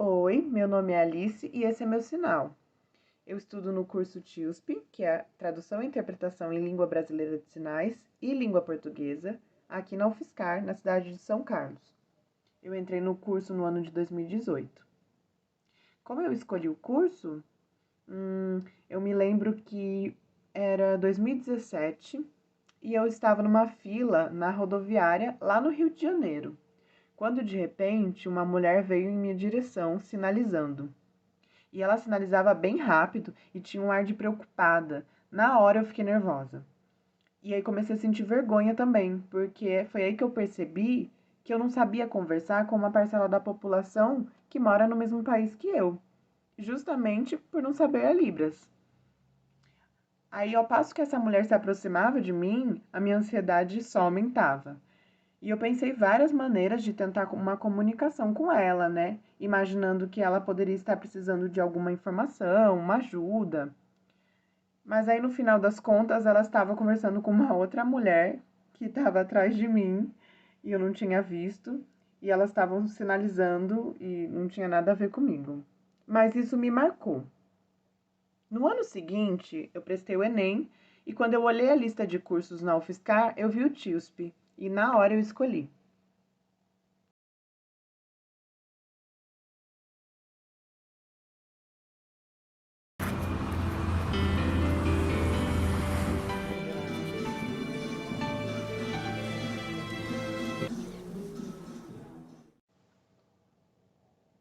Oi, meu nome é Alice e esse é meu sinal. Eu estudo no curso TIUSP, que é Tradução e Interpretação em Língua Brasileira de Sinais e Língua Portuguesa, aqui na UFSCar, na cidade de São Carlos. Eu entrei no curso no ano de 2018. Como eu escolhi o curso? Eu me lembro que era 2017 e eu estava numa fila na rodoviária lá no Rio de Janeiro, quando de repente uma mulher veio em minha direção sinalizando. E ela sinalizava bem rápido e tinha um ar de preocupada. Na hora eu fiquei nervosa. E aí comecei a sentir vergonha também, porque foi aí que eu percebi que eu não sabia conversar com uma parcela da população que mora no mesmo país que eu, justamente por não saber a Libras. Aí, ao passo que essa mulher se aproximava de mim, a minha ansiedade só aumentava. E eu pensei várias maneiras de tentar uma comunicação com ela, né? Imaginando que ela poderia estar precisando de alguma informação, uma ajuda. Mas aí, no final das contas, ela estava conversando com uma outra mulher que estava atrás de mim e eu não tinha visto. E elas estavam sinalizando e não tinha nada a ver comigo. Mas isso me marcou. No ano seguinte, eu prestei o Enem e quando eu olhei a lista de cursos na UFSCar, eu vi o TIUSP e na hora eu escolhi.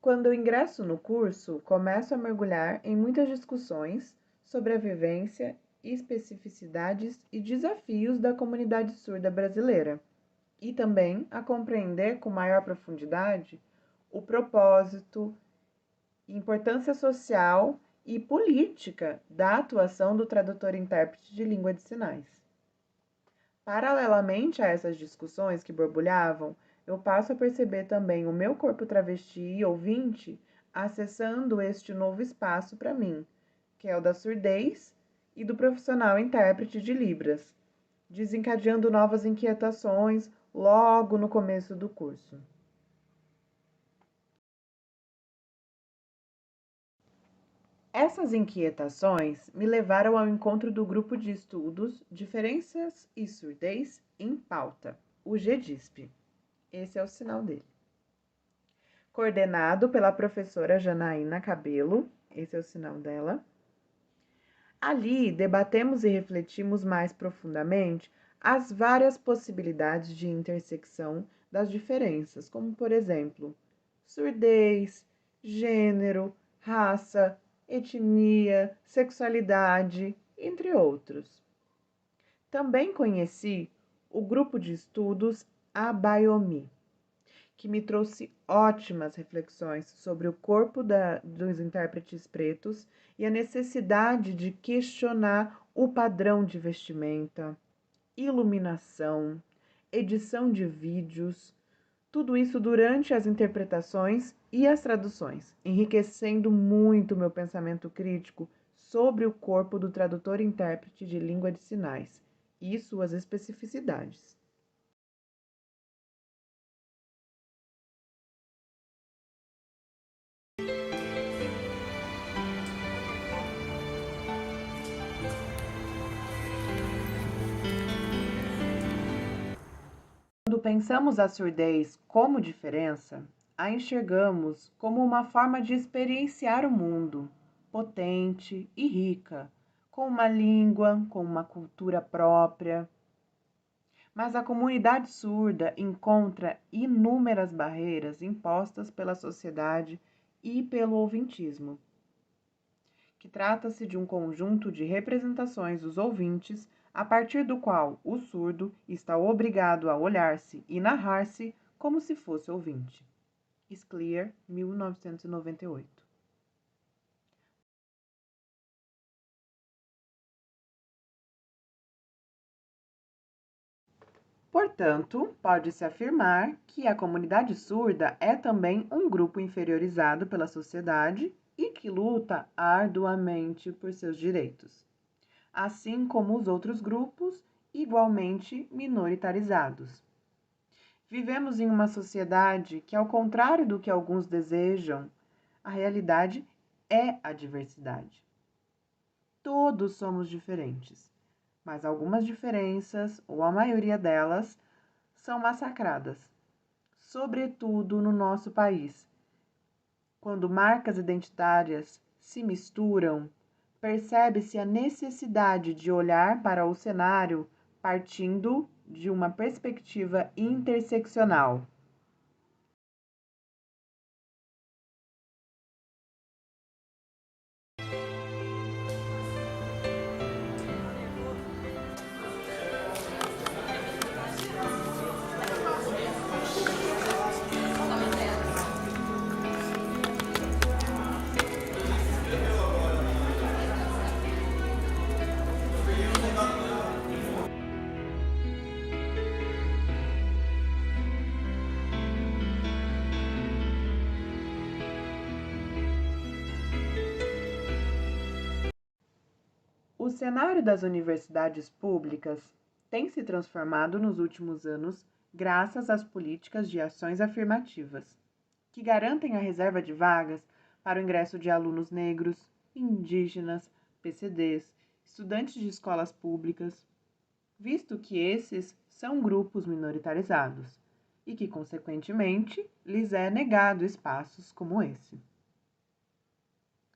Quando eu ingresso no curso, começo a mergulhar em muitas discussões sobre a vivência, especificidades e desafios da comunidade surda brasileira, e também a compreender com maior profundidade o propósito, importância social e política da atuação do tradutor-intérprete de língua de sinais. Paralelamente a essas discussões que borbulhavam, eu passo a perceber também o meu corpo travesti e ouvinte acessando este novo espaço para mim, que é o da surdez e do profissional intérprete de Libras, desencadeando novas inquietações logo no começo do curso. Essas inquietações me levaram ao encontro do grupo de estudos Diferenças e Surdez em Pauta, o GDISP. Esse é o sinal dele. Coordenado pela professora Janaína Cabelo, esse é o sinal dela. Ali debatemos e refletimos mais profundamente as várias possibilidades de intersecção das diferenças, como por exemplo, surdez, gênero, raça, etnia, sexualidade, entre outros. Também conheci o grupo de estudos Abaiomi, que me trouxe ótimas reflexões sobre o corpo dos intérpretes pretos e a necessidade de questionar o padrão de vestimenta, iluminação, edição de vídeos, tudo isso durante as interpretações e as traduções, enriquecendo muito meu pensamento crítico sobre o corpo do tradutor-intérprete de língua de sinais e suas especificidades. Quando pensamos a surdez como diferença, a enxergamos como uma forma de experienciar o mundo, potente e rica, com uma língua, com uma cultura própria. Mas a comunidade surda encontra inúmeras barreiras impostas pela sociedade e pelo ouvintismo, que trata-se de um conjunto de representações dos ouvintes a partir do qual o surdo está obrigado a olhar-se e narrar-se como se fosse ouvinte. Scliar, 1998. Portanto, pode-se afirmar que a comunidade surda é também um grupo inferiorizado pela sociedade e que luta arduamente por seus direitos, assim como os outros grupos igualmente minoritarizados. Vivemos em uma sociedade que, ao contrário do que alguns desejam, a realidade é a diversidade. Todos somos diferentes, mas algumas diferenças, ou a maioria delas, são massacradas, sobretudo no nosso país. Quando marcas identitárias se misturam, percebe-se a necessidade de olhar para o cenário partindo de uma perspectiva interseccional. O cenário das universidades públicas tem se transformado nos últimos anos graças às políticas de ações afirmativas, que garantem a reserva de vagas para o ingresso de alunos negros, indígenas, PCDs, estudantes de escolas públicas, visto que esses são grupos minoritarizados e que, consequentemente, lhes é negado espaços como esse.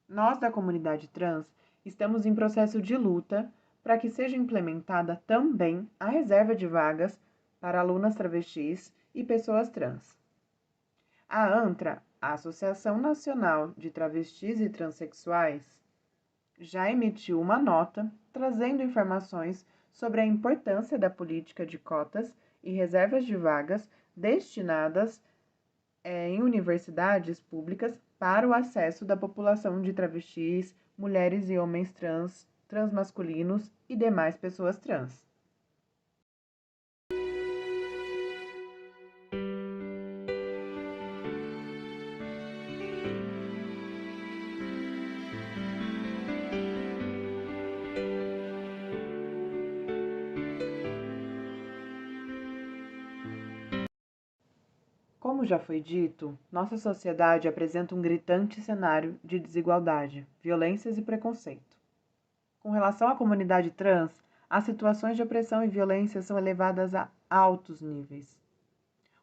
Nós, da comunidade trans, estamos em processo de luta para que seja implementada também a reserva de vagas para alunas travestis e pessoas trans. A ANTRA, a Associação Nacional de Travestis e Transsexuais, já emitiu uma nota trazendo informações sobre a importância da política de cotas e reservas de vagas destinadas em universidades públicas para o acesso da população de travestis, mulheres e homens trans, transmasculinos e demais pessoas trans. Como já foi dito, nossa sociedade apresenta um gritante cenário de desigualdade, violências e preconceito. Com relação à comunidade trans, as situações de opressão e violência são elevadas a altos níveis.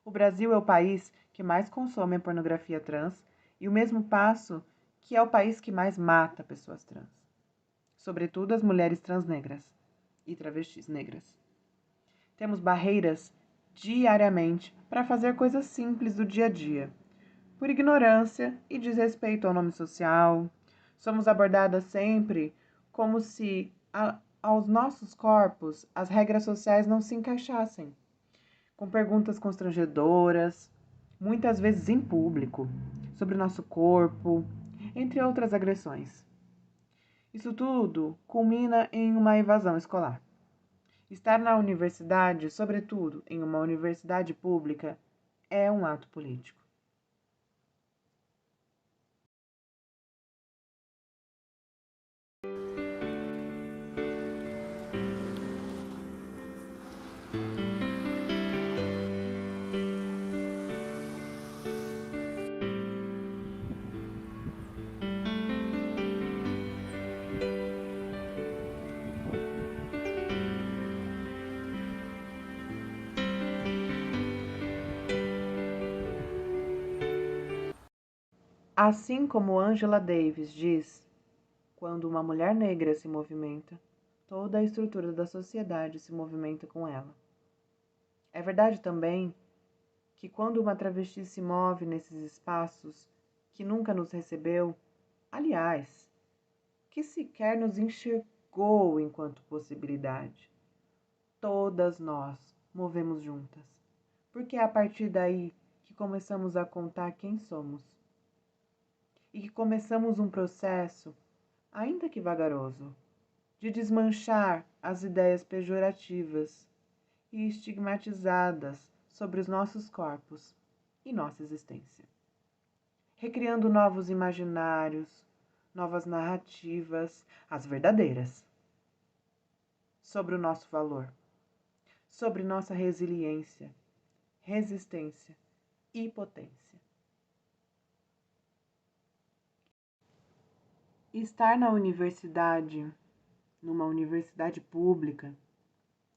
O Brasil é o país que mais consome a pornografia trans e o mesmo passo que é o país que mais mata pessoas trans, sobretudo as mulheres transnegras e travestis negras. Temos barreiras diariamente para fazer coisas simples do dia a dia, por ignorância e desrespeito ao nome social. Somos abordadas sempre como se aos nossos corpos as regras sociais não se encaixassem, com perguntas constrangedoras, muitas vezes em público, sobre o nosso corpo, entre outras agressões. Isso tudo culmina em uma evasão escolar. Estar na universidade, sobretudo em uma universidade pública, é um ato político. Assim como Angela Davis diz, quando uma mulher negra se movimenta, toda a estrutura da sociedade se movimenta com ela. É verdade também que quando uma travesti se move nesses espaços que nunca nos recebeu, aliás, que sequer nos enxergou enquanto possibilidade, todas nós movemos juntas, porque é a partir daí que começamos a contar quem somos e que começamos um processo, ainda que vagaroso, de desmanchar as ideias pejorativas e estigmatizadas sobre os nossos corpos e nossa existência, recriando novos imaginários, novas narrativas, as verdadeiras, sobre o nosso valor, sobre nossa resiliência, resistência e potência. Estar na universidade, numa universidade pública,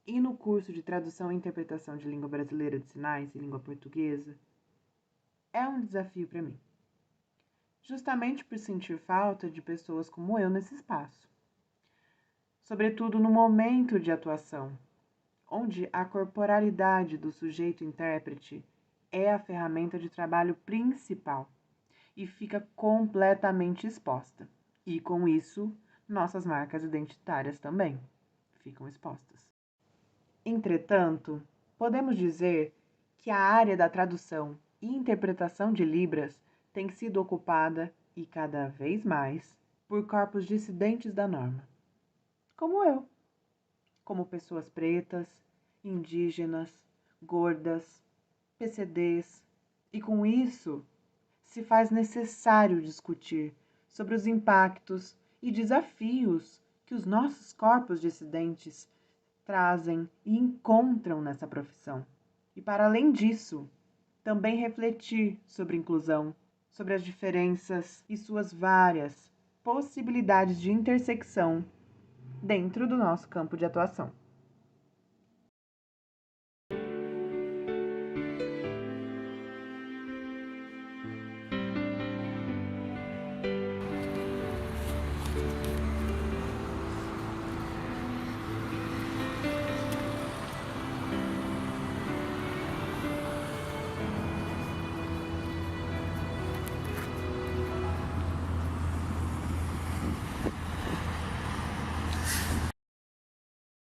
e no curso de Tradução e Interpretação de Língua Brasileira de Sinais e Língua Portuguesa, é um desafio para mim. Justamente por sentir falta de pessoas como eu nesse espaço. Sobretudo no momento de atuação, onde a corporalidade do sujeito-intérprete é a ferramenta de trabalho principal e fica completamente exposta. E com isso, nossas marcas identitárias também ficam expostas. Entretanto, podemos dizer que a área da tradução e interpretação de Libras tem sido ocupada, e cada vez mais, por corpos dissidentes da norma. Como eu. Como pessoas pretas, indígenas, gordas, PCDs. E com isso, se faz necessário discutir sobre os impactos e desafios que os nossos corpos dissidentes trazem e encontram nessa profissão. E para além disso, também refletir sobre inclusão, sobre as diferenças e suas várias possibilidades de intersecção dentro do nosso campo de atuação.